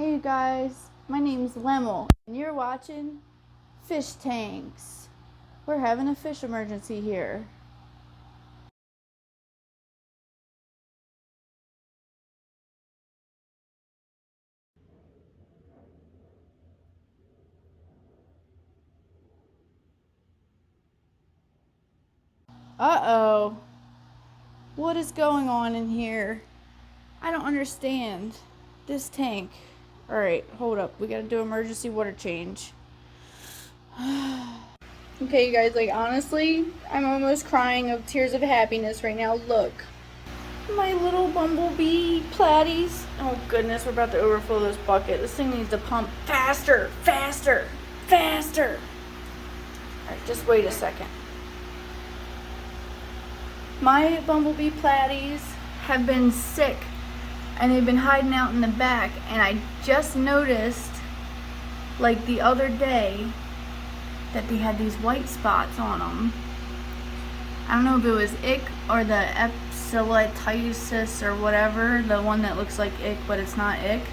Hey you guys, my name's Lemel, and you're watching Fish Tanks. We're having a fish emergency here. Uh-oh. What is going on in here? I don't understand. This tank. Alright, hold up. We gotta do emergency water change. Okay, you guys, like, honestly, I'm almost crying of tears of happiness right now. Look. My little bumblebee platies. Oh goodness, we're about to overflow this bucket. This thing needs to pump faster, faster, faster. Alright, just wait a second. My bumblebee platies have been sick and they've been hiding out in the back, and I just noticed, like the other day, that they had these white spots on them. I don't know if it was ick or the Epistylis or whatever, the one that looks like ick but it's not ick.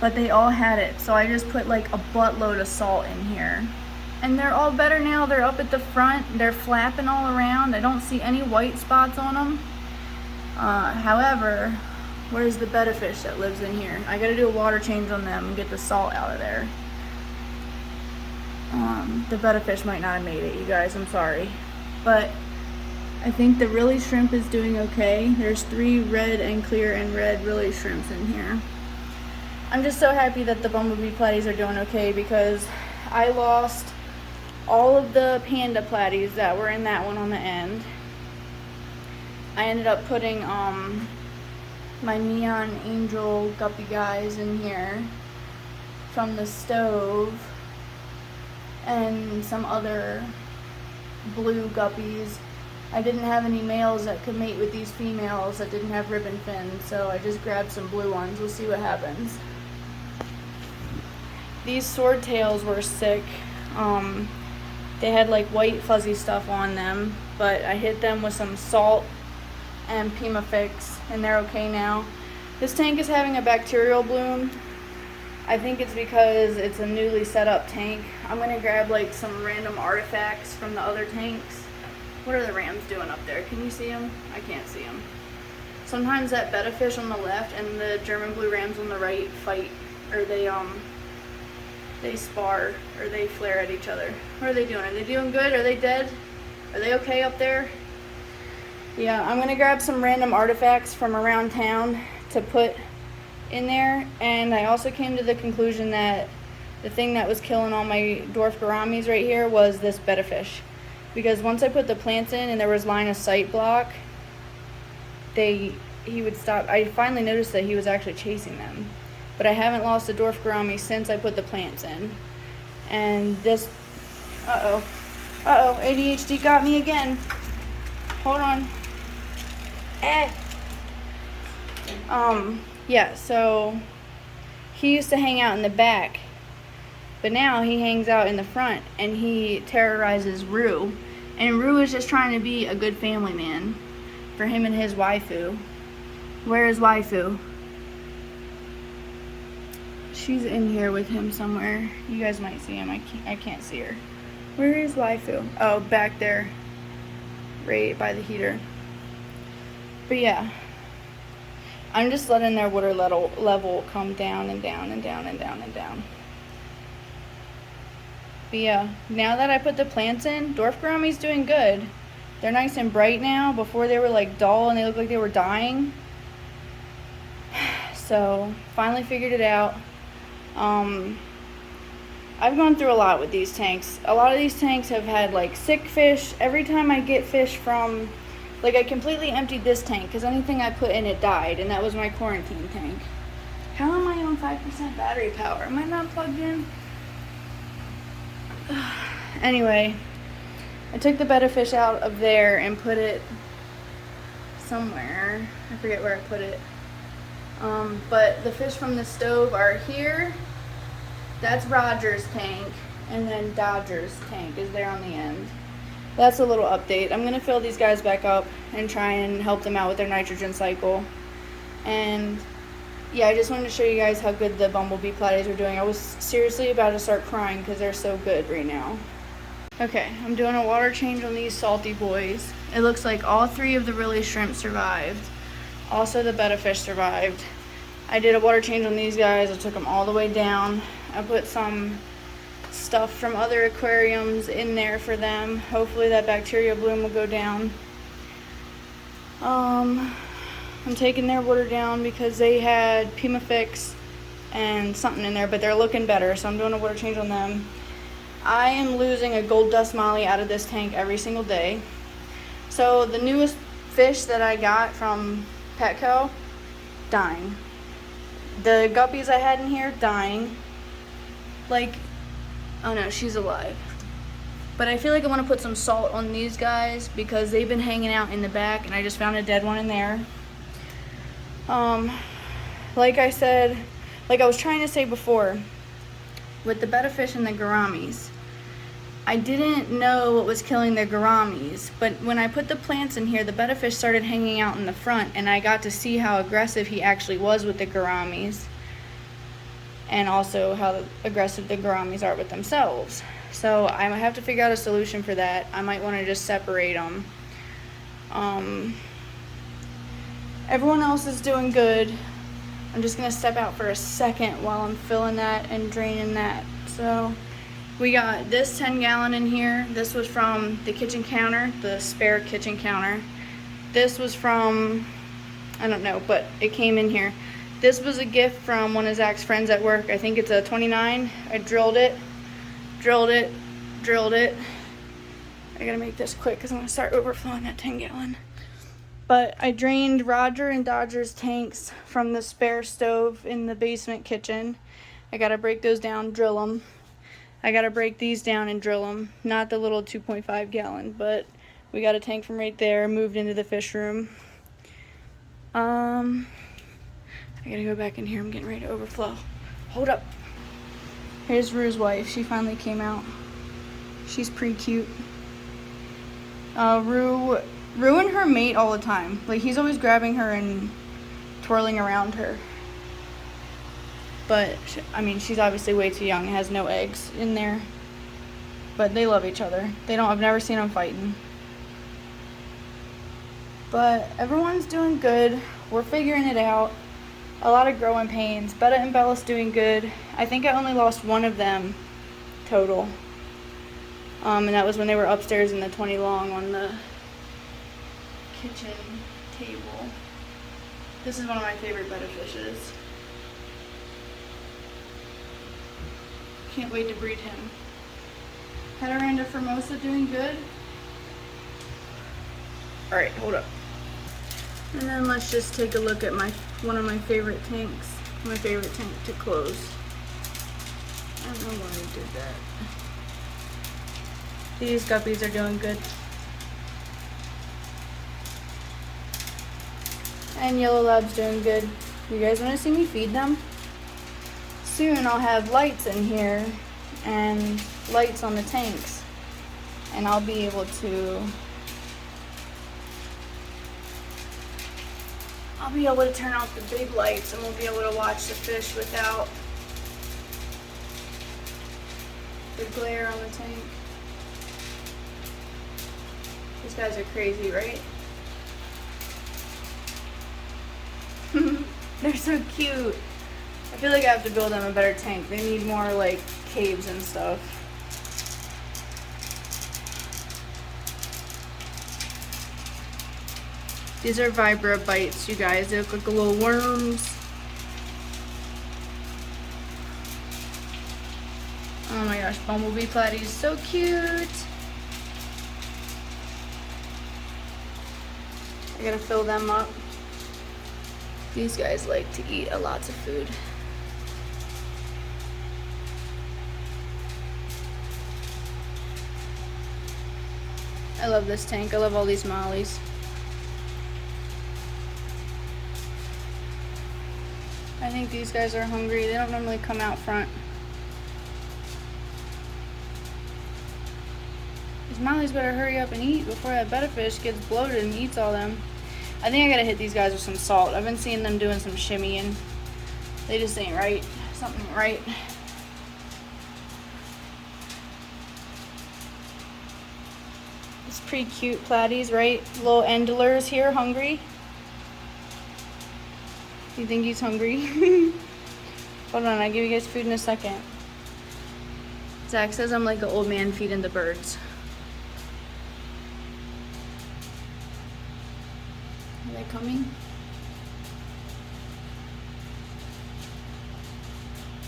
But they all had it, so I just put like a buttload of salt in here. And they're all better now. They're up at the front, they're flapping all around. I don't see any white spots on them. However, where's the betta fish that lives in here? I gotta do a water change on them and get the salt out of there. The betta fish might not have made it, you guys, I'm sorry. But I think the Rilly shrimp is doing okay. There's 3 red and clear and red Rilly shrimps in here. I'm just so happy that the bumblebee platies are doing okay, because I lost all of the panda platies that were in that one on the end. I ended up putting my neon angel guppy guys in here from the stove, and some other blue guppies. I didn't have any males that could mate with these females that didn't have ribbon fins, so I just grabbed some blue ones. We'll see what happens. These swordtails were sick. They had like white fuzzy stuff on them, but I hit them with some salt and Pimafix, and they're okay now. This tank is having a bacterial bloom. I think it's because it's a newly set up tank. I'm gonna grab like some random artifacts from the other tanks. What are the rams doing up there? Can you see them? I can't see them. Sometimes that betta fish on the left and the German blue rams on the right fight, or they spar, or they flare at each other. What are they doing? Are they doing good? Are they dead? Are they okay up there? Yeah, I'm gonna grab some random artifacts from around town to put in there, and I also came to the conclusion that the thing that was killing all my dwarf gouramis right here was this betta fish, because once I put the plants in and there was line of sight block, he would stop. I finally noticed that he was actually chasing them, but I haven't lost a dwarf gourami since I put the plants in. And this ADHD got me again. Hold on. Yeah, so he used to hang out in the back, but now he hangs out in the front and he terrorizes Rue. And Rue is just trying to be a good family man for him and his waifu. Where is waifu? She's in here with him somewhere. You guys might see him. I can't see her. Where is waifu? Oh, back there, right by the heater. But yeah, I'm just letting their water level come down and down and down and down and down. But yeah, now that I put the plants in, dwarf gourami's doing good. They're nice and bright now. Before they were like dull and they looked like they were dying. So finally figured it out. I've gone through a lot with these tanks. A lot of these tanks have had like sick fish. Every time I get fish from, like, I completely emptied this tank because anything I put in it died, and that was my quarantine tank. How am I on 5% battery power? Am I not plugged in? Anyway, I took the betta fish out of there and put it somewhere. I forget where I put it. But the fish from the stove are here. That's Roger's tank, and then Dodger's tank is there on the end. That's a little update. I'm gonna fill these guys back up and try and help them out with their nitrogen cycle. And yeah, I just wanted to show you guys how good the bumblebee platies are doing. I was seriously about to start crying because they're so good right now. Okay, I'm doing a water change on these salty boys. It looks like all 3 of the really shrimp survived. Also the betta fish survived. I did a water change on these guys. I took them all the way down. I put some stuff from other aquariums in there for them. Hopefully that bacteria bloom will go down. I'm taking their water down because they had Pimafix and something in there, but they're looking better, so I'm doing a water change on them. I am losing a gold dust molly out of this tank every single day. So the newest fish that I got from Petco, dying. The guppies I had in here, dying. Like, oh no, she's alive. But I feel like I want to put some salt on these guys because they've been hanging out in the back and I just found a dead one in there. Like I said, like I was trying to say before, with the betta fish and the gouramis, I didn't know what was killing the gouramis, but when I put the plants in here, the betta fish started hanging out in the front and I got to see how aggressive he actually was with the gouramis and also how aggressive the gouramis are with themselves. So I might have to figure out a solution for that. I might want to just separate them. Everyone else is doing good. I'm just going to step out for a second while I'm filling that and draining that. So we got this 10-gallon in here. This was from the kitchen counter, the spare kitchen counter. This was from, I don't know, but it came in here. This was a gift from one of Zach's friends at work. I think it's a 29. I drilled it. I gotta make this quick because I'm gonna start overflowing that 10-gallon. But I drained Roger and Dodger's tanks from the spare stove in the basement kitchen. I gotta break those down, drill them. I gotta break these down and drill them. Not the little 2.5 gallon, but we got a tank from right there, moved into the fish room. I gotta go back in here. I'm getting ready to overflow. Hold up. Here's Rue's wife. She finally came out. She's pretty cute. Rue and her mate all the time. Like, he's always grabbing her and twirling around her. But, I mean, she's obviously way too young. Has no eggs in there. But they love each other. I've never seen them fighting. But everyone's doing good. We're figuring it out. A lot of growing pains. Betta and Bella's doing good. I think I only lost one of them total. And that was when they were upstairs in the 20 long on the kitchen table. This is one of my favorite betta fishes. Can't wait to breed him. Heteranda Formosa doing good. Alright, hold up. And then let's just take a look at one of my favorite tanks. My favorite tank to close. I don't know why I did that. These guppies are doing good. And Yellow Lab's doing good. You guys want to see me feed them? Soon I'll have lights in here and lights on the tanks. And I'll be able to turn off the big lights and we'll be able to watch the fish without the glare on the tank. These guys are crazy, right? They're so cute. I feel like I have to build them a better tank. They need more like caves and stuff. These are vibra bites, you guys. They look like little worms. Oh my gosh, bumblebee platies, so cute. I gotta fill them up. These guys like to eat a lot of food. I love this tank. I love all these mollies. I think these guys are hungry. They don't normally come out front. These mollies better hurry up and eat before that betta fish gets bloated and eats all them. I think I gotta hit these guys with some salt. I've been seeing them doing some shimmying. They just ain't right. Something ain't right. It's pretty cute platies, right? Little Endlers here, hungry. You think he's hungry? Hold on, I'll give you guys food in a second. Zach says I'm like an old man feeding the birds. Are they coming?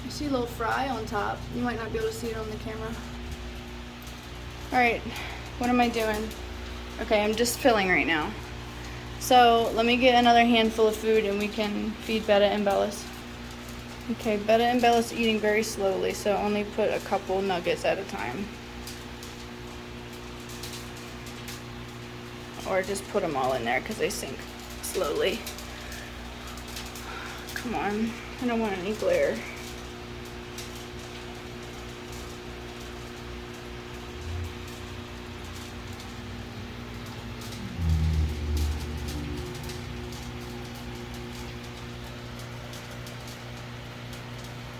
I see a little fry on top. You might not be able to see it on the camera. Alright, what am I doing? Okay, I'm just filling right now. So let me get another handful of food and we can feed Betta and Bellis. Okay, Betta and Bellis eating very slowly, so only put a couple nuggets at a time. Or just put them all in there because they sink slowly. Come on, I don't want any glare.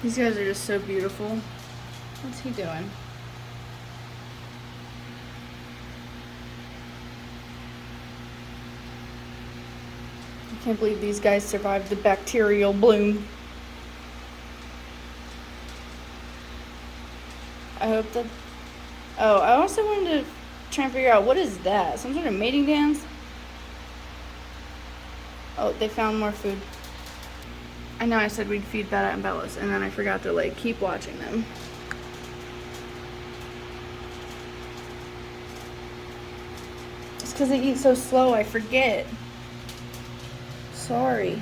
These guys are just so beautiful. What's he doing? I can't believe these guys survived the bacterial bloom. I hope that... Oh, I also wanted to try and figure out, what is that? Some sort of mating dance? Oh, they found more food. I know I said we'd feed Betta and Bellis, and then I forgot to like keep watching them. It's because they eat so slow, I forget. Sorry.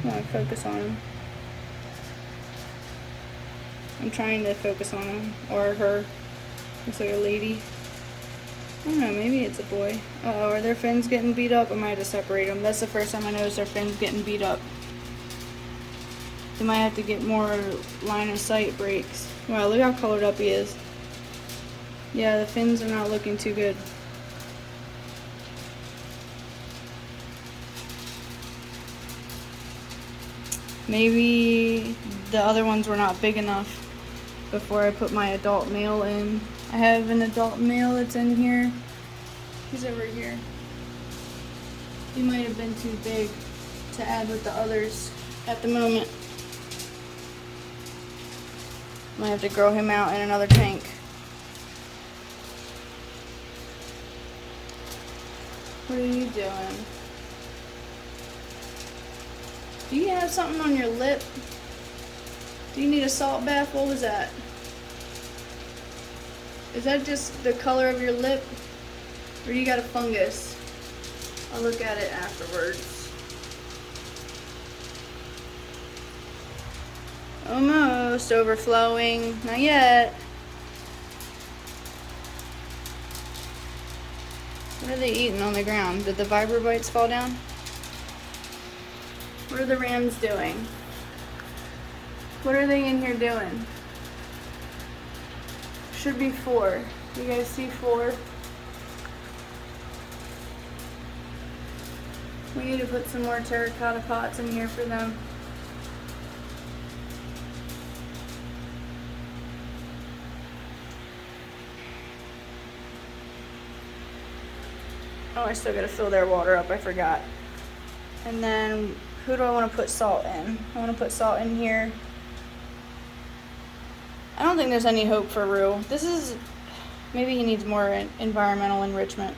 Come on, focus on him. I'm trying to focus on him, or her. Looks like a lady. I don't know, maybe it's a boy. Uh-oh, are their fins getting beat up? I might have to separate them. That's the first time I noticed their fins getting beat up. They might have to get more line of sight breaks. Wow, look how colored up he is. Yeah, the fins are not looking too good. Maybe the other ones were not big enough before I put my adult male in. I have an adult male that's in here. He's over here. He might have been too big to add with the others at the moment. Might have to grow him out in another tank. What are you doing? Do you have something on your lip? Do you need a salt bath? What was that? Is that just the color of your lip? Or you got a fungus? I'll look at it afterwards. Almost overflowing. Not yet. What are they eating on the ground? Did the vibrobites fall down? What are the rams doing? What are they in here doing? Should be 4. You guys see 4? We need to put some more terracotta pots in here for them. Oh, I still gotta fill their water up, I forgot. And then, who do I want to put salt in? I want to put salt in here. I don't think there's any hope for Rue. This is, maybe he needs more environmental enrichment.